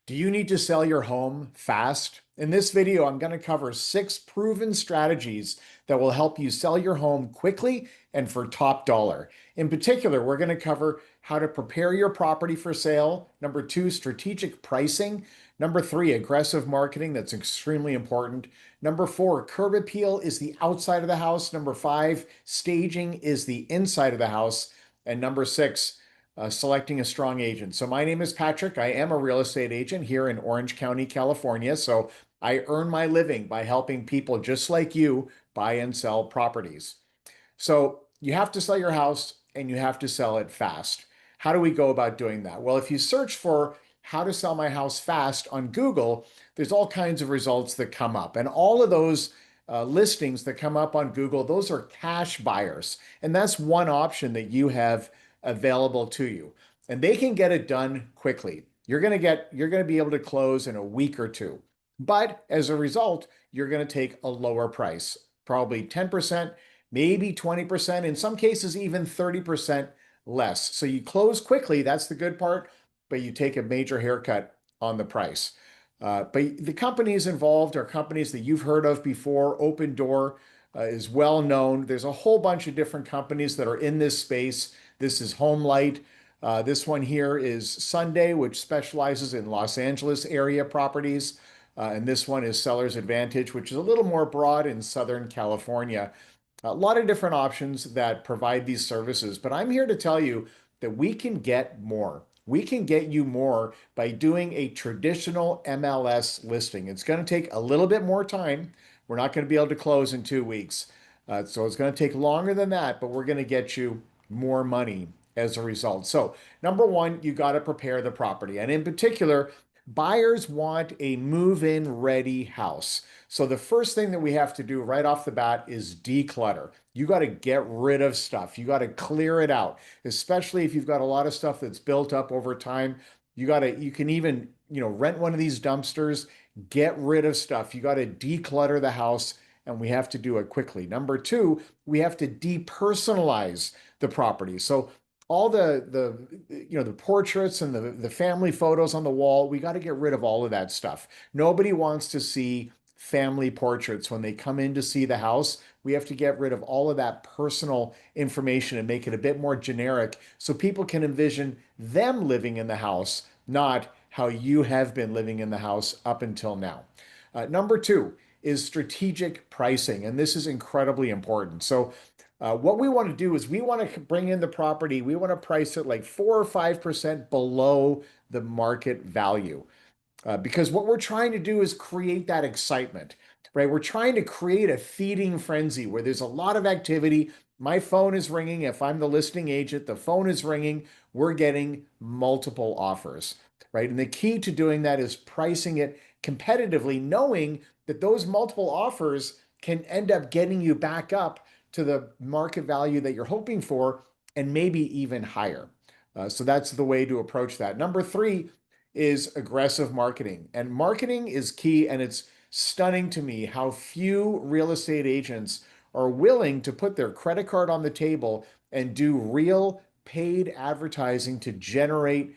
Do you need to sell your home fast? In this video, I'm going to cover 6 proven strategies that will help you sell your home quickly and for top dollar. In particular, we're going to cover how to prepare your property for sale. Number 2, strategic pricing. Number 3, aggressive marketing. That's extremely important. Number 4, curb appeal is the outside of the house. Number 5, staging is the inside of the house. And number 6, selecting a strong agent. So my name is Patrick. I am a real estate agent here in Orange County, California. So I earn my living by helping people just like you buy and sell properties. So you have to sell your house and you have to sell it fast. How do we go about doing that? Well, if you search for how to sell my house fast on Google, there's all kinds of results that come up. And all of those listings that come up on Google, those are cash buyers. And that's one option that you have available to you. And they can get it done quickly. You're going to be able to close in a week or two. But as a result, you're going to take a lower price, probably 10%, maybe 20%, in some cases, even 30% less. So you close quickly, that's the good part, but you take a major haircut on the price. But the companies involved are companies that you've heard of before. Open Door is well known. There's a whole bunch of different companies that are in this space. This is Homelight. This one here is Sunday, which specializes in Los Angeles area properties. And this one is Seller's Advantage, which is a little more broad in Southern California. A lot of different options that provide these services, but I'm here to tell you that we can get more. We can get you more by doing a traditional MLS listing. It's going to take a little bit more time. We're not going to be able to close in 2 weeks. So it's going to take longer than that, but we're going to get you more money as a result. So, number one, you got to prepare the property. And in particular, buyers want a move-in ready house. So the first thing that we have to do right off the bat is declutter. You got to get rid of stuff. You got to clear it out, especially if you've got a lot of stuff that's built up over time. You can even, rent one of these dumpsters, get rid of stuff. You got to declutter the house, and we have to do it quickly. Number 2, we have to depersonalize the property. So all the portraits and the family photos on the wall, we got to get rid of all of that stuff. Nobody wants to see family portraits when they come in to see the house. We have to get rid of all of that personal information and make it a bit more generic so people can envision them living in the house, not how you have been living in the house up until now. Number 2 is strategic pricing, and this is incredibly important. So what we want to do is we want to bring in the property, we want to price it like 4 or 5% below the market value. Because what we're trying to do is create that excitement, right? We're trying to create a feeding frenzy where there's a lot of activity. My phone is ringing. If I'm the listing agent, the phone is ringing. We're getting multiple offers, right? And the key to doing that is pricing it competitively, knowing that those multiple offers can end up getting you back up to the market value that you're hoping for and maybe even higher. So that's the way to approach that. Number 3 is aggressive marketing. And marketing is key, and it's stunning to me how few real estate agents are willing to put their credit card on the table and do real paid advertising to generate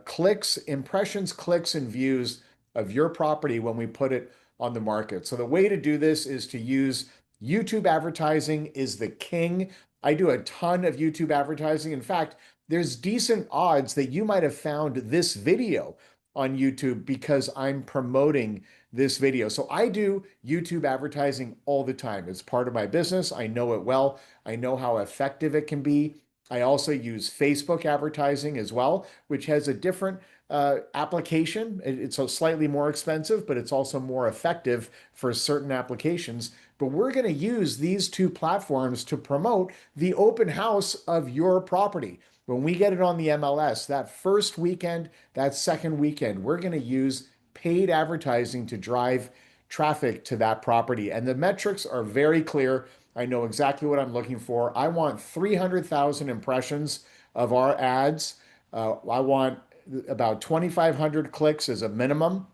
clicks, impressions, clicks, and views of your property when we put it on the market. So the way to do this is to use YouTube. Advertising is the king. I do a ton of YouTube advertising. In fact, there's decent odds that you might have found this video on YouTube because I'm promoting this video. So I do YouTube advertising all the time. It's part of my business. I know it well. I know how effective it can be. I also use Facebook advertising as well, which has a different application. It's slightly more expensive, but it's also more effective for certain applications. But we're going to use these 2 platforms to promote the open house of your property. When we get it on the MLS, that first weekend, that second weekend, we're going to use paid advertising to drive traffic to that property. And the metrics are very clear. I know exactly what I'm looking for. I want 300,000 impressions of our ads. I want about 2,500 clicks as a minimum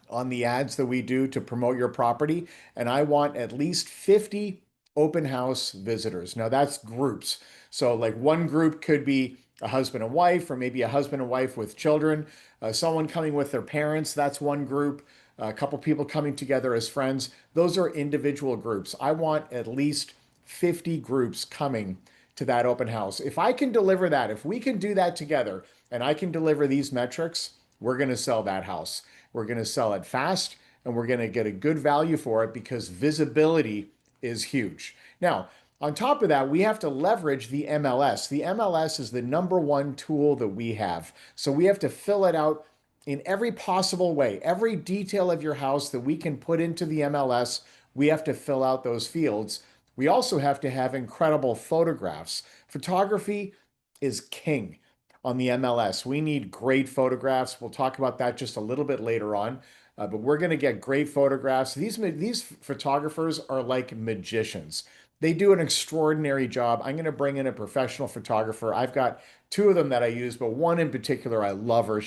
on the ads that we do to promote your property. And I want at least 50 open house visitors. Now that's groups. So like one group could be a husband and wife, or maybe a husband and wife with children, someone coming with their parents. That's one group. A couple people coming together as friends. Those are individual groups. I want at least 50 groups coming to that open house. If I can deliver that, if we can do that together and I can deliver these metrics, we're going to sell that house. We're going to sell it fast and we're going to get a good value for it because visibility is huge. Now, on top of that, we have to leverage the MLS. The MLS is the number one tool that we have. So we have to fill it out in every possible way. Every detail of your house that we can put into the MLS, we have to fill out those fields. We also have to have incredible photographs. Photography is king on the MLS. We need great photographs. We'll talk about that just a little bit later on. But we're going to get great photographs. These photographers are like magicians. They do an extraordinary job. I'm going to bring in a professional photographer. I've got two of them that I use, but one in particular, I love her.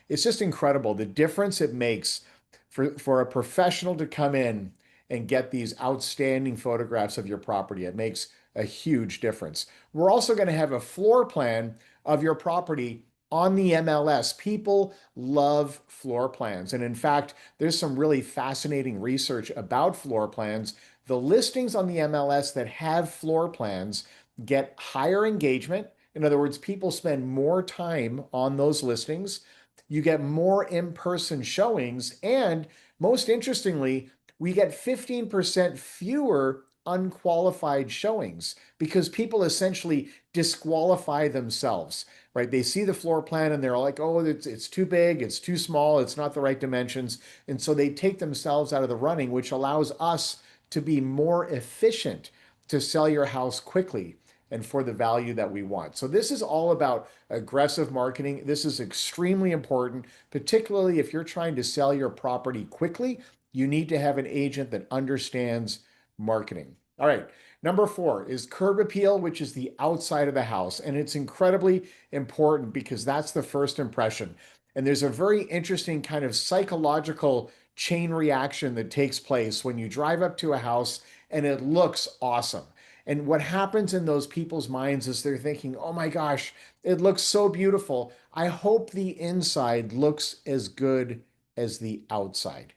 It's just incredible the difference it makes for a professional to come in and get these outstanding photographs of your property. It makes a huge difference. We're also going to have a floor plan of your property on the MLS. People love floor plans. And in fact, there's some really fascinating research about floor plans. The listings on the MLS that have floor plans get higher engagement. In other words, people spend more time on those listings. You get more in-person showings. And most interestingly, we get 15% fewer unqualified showings because people essentially disqualify themselves, right? They see the floor plan and they're like, oh, it's too big, it's too small, it's not the right dimensions. And so they take themselves out of the running, which allows us to be more efficient to sell your house quickly and for the value that we want. So this is all about aggressive marketing. This is extremely important, particularly if you're trying to sell your property quickly. You need to have an agent that understands marketing. All right. Number 4 is curb appeal, which is the outside of the house. And it's incredibly important because that's the first impression. And there's a very interesting kind of psychological chain reaction that takes place when you drive up to a house and it looks awesome. And what happens in those people's minds is they're thinking, oh my gosh, it looks so beautiful. I hope the inside looks as good as the outside,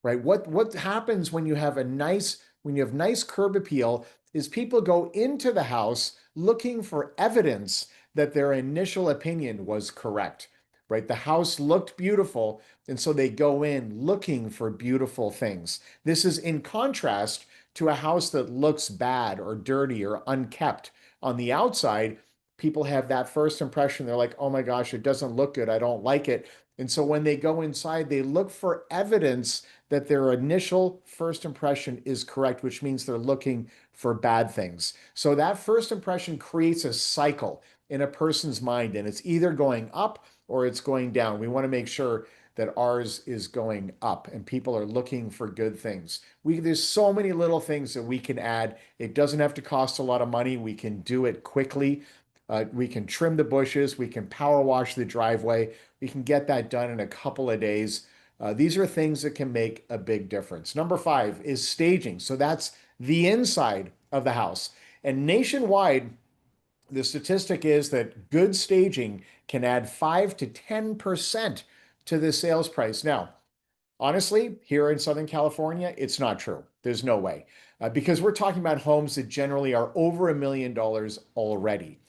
right? What happens when you have nice curb appeal is people go into the house looking for evidence that their initial opinion was correct, right? The house looked beautiful, and so they go in looking for beautiful things. This is in contrast to a house that looks bad or dirty or unkept. On the outside, people have that first impression. They're like, oh my gosh, it doesn't look good. I don't like it. And so when they go inside, they look for evidence that their initial first impression is correct, which means they're looking for bad things. So that first impression creates a cycle in a person's mind, and it's either going up or it's going down. We want to make sure that ours is going up and people are looking for good things. There's so many little things that we can add. It doesn't have to cost a lot of money. We can do it quickly. We can trim the bushes. We can power wash the driveway. We can get that done in a couple of days. These are things that can make a big difference. Number 5 is staging. So that's the inside of the house. And nationwide, the statistic is that good staging can add 5 to 10% to the sales price. Now, honestly, here in Southern California, it's not true. There's no way. Because we're talking about homes that generally are over $1 million already.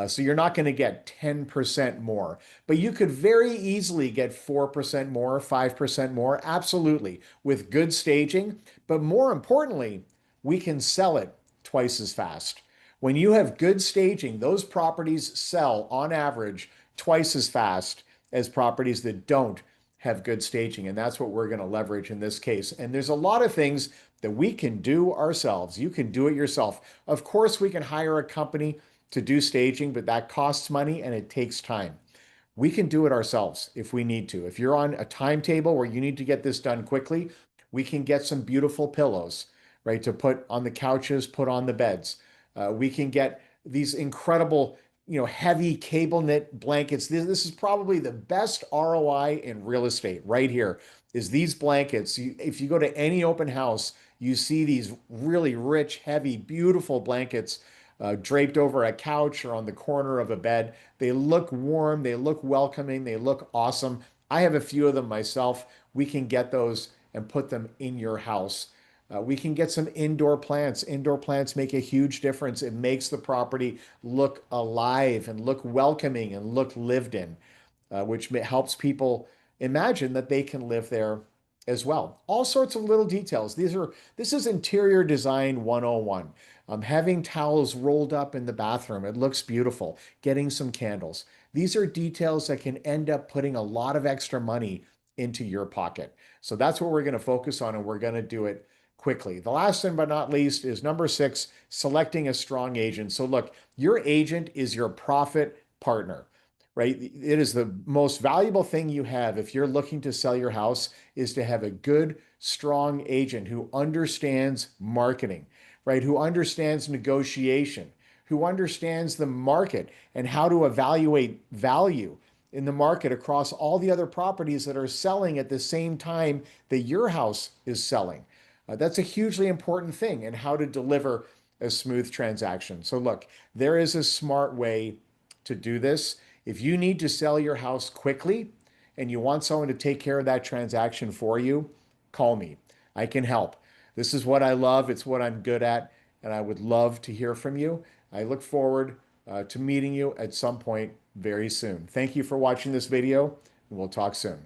So you're not going to get 10% more, but you could very easily get 4% more, 5% more, absolutely, with good staging. But more importantly, we can sell it twice as fast. When you have good staging, those properties sell on average twice as fast as properties that don't have good staging. And that's what we're going to leverage in this case. And there's a lot of things that we can do ourselves. You can do it yourself. Of course, we can hire a company to do staging, but that costs money and it takes time. We can do it ourselves if we need to. If you're on a timetable where you need to get this done quickly, we can get some beautiful pillows, right, to put on the couches, put on the beds. We can get these incredible, heavy cable knit blankets. This is probably the best ROI in real estate right here is these blankets. If you go to any open house, you see these really rich, heavy, beautiful blankets. draped over a couch or on the corner of a bed. They look warm, they look welcoming, they look awesome. I have a few of them myself. We can get those and put them in your house. We can get some indoor plants. Indoor plants make a huge difference. It makes the property look alive and look welcoming and look lived in, which helps people imagine that they can live there as well. All sorts of little details. This is interior design 101. Having towels rolled up in the bathroom, it looks beautiful. Getting some candles. These are details that can end up putting a lot of extra money into your pocket. So that's what we're going to focus on, and we're going to do it quickly. The last and but not least is number 6, selecting a strong agent. So look, your agent is your profit partner, right? It is the most valuable thing you have if you're looking to sell your house, is to have a good, strong agent who understands marketing, right? Who understands negotiation, who understands the market and how to evaluate value in the market across all the other properties that are selling at the same time that your house is selling. That's a hugely important thing, and how to deliver a smooth transaction. So, look, there is a smart way to do this. If you need to sell your house quickly and you want someone to take care of that transaction for you, call me. I can help. This is what I love, it's what I'm good at, and I would love to hear from you. I look forward to meeting you at some point very soon. Thank you for watching this video, and we'll talk soon.